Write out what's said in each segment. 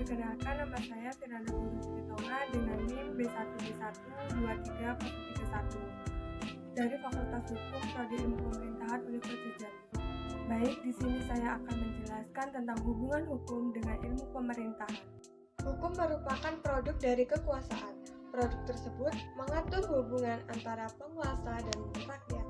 Perkenalkan, nama saya Firanda Purusitonga dengan NIM B1B12331 dari Fakultas Hukum Prodi Ilmu Pemerintahan Universitas Jambi. Baik, di sini saya akan menjelaskan tentang hubungan hukum dengan ilmu pemerintahan. Hukum merupakan produk dari kekuasaan. Produk tersebut mengatur hubungan antara penguasa dan rakyat,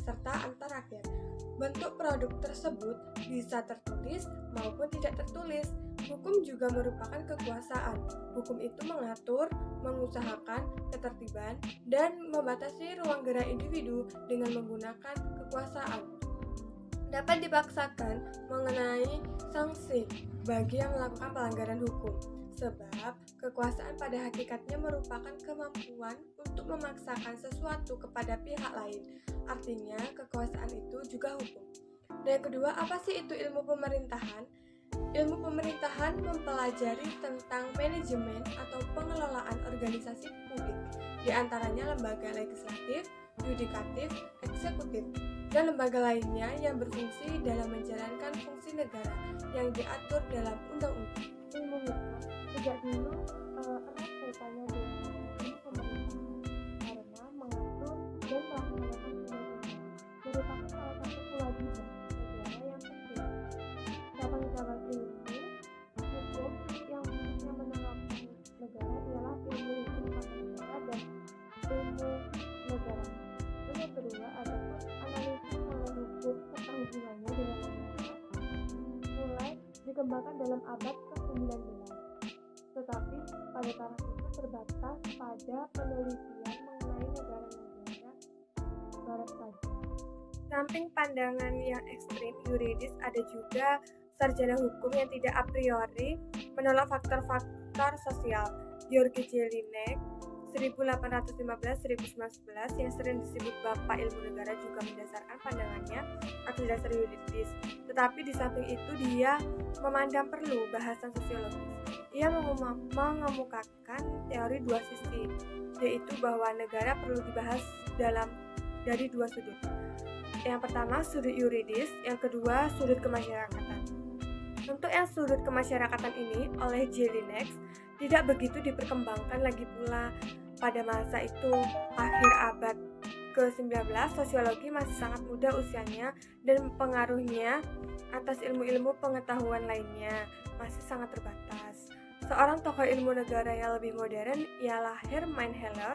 serta antar rakyat. Bentuk produk tersebut bisa tertulis maupun tidak tertulis. Hukum juga merupakan kekuasaan. Hukum itu mengatur, mengusahakan ketertiban, dan membatasi ruang gerak individu dengan menggunakan kekuasaan. Dapat dipaksakan mengenai sanksi bagi yang melakukan pelanggaran hukum, sebab kekuasaan pada hakikatnya merupakan kemampuan untuk memaksakan sesuatu kepada pihak lain. Artinya, kekuasaan itu juga hukum. Dan yang kedua, apa sih itu ilmu pemerintahan? Ilmu pemerintahan mempelajari tentang manajemen atau pengelolaan organisasi publik, di antaranya lembaga legislatif, yudikatif, eksekutif, dan lembaga lainnya yang berfungsi dalam menjalankan fungsi negara yang diatur dalam undang-undang. Ilmu hukum sejak dulu erat kaitannya dengan ilmu pemerintahan karena mengatur dan melaksanakan undang-undang merupakan salah satu kewajiban negara yang penting. Cabang-cabang ilmu hukum yang khususnya menerapkan negara ialah ilmu hukum tata negara dan ilmu negara. Yang kedua adalah analisis mengenai hukum serta hubungannya dengan negara mulai dikembangkan dalam abad ke-19, tetapi pada taraf itu terbatas pada penelitian mengenai negara-negara barat saja. Samping pandangan yang ekstrim yuridis, ada juga sarjana hukum yang tidak a priori menolak faktor-faktor sosial. George Jelinek 1815-1911 yang sering disebut Bapak Ilmu Negara juga mendasarkan pandangannya atas dasar yuridis. Tetapi di samping itu dia memandang perlu bahasan sosiologis. Ia mengemukakan teori dua sisi, yaitu bahwa negara perlu dibahas dari dua sudut. Yang pertama sudut yuridis, yang kedua sudut kemasyarakatan. Untuk yang sudut kemasyarakatan ini oleh Jelinek tidak begitu diperkembangkan lagi pula. Pada masa itu, akhir abad ke-19, sosiologi masih sangat muda usianya dan pengaruhnya atas ilmu-ilmu pengetahuan lainnya masih sangat terbatas. Seorang tokoh ilmu negara yang lebih modern ialah Hermann Heller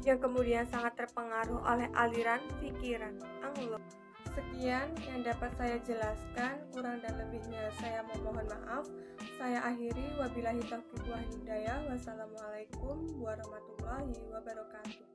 yang kemudian sangat terpengaruh oleh aliran pikiran Anglo. Sekian yang dapat saya jelaskan, kurang dan lebihnya saya memohon maaf. Saya akhiri, wabillahi taufiq wal hidayah. Wassalamualaikum warahmatullahi wabarakatuh.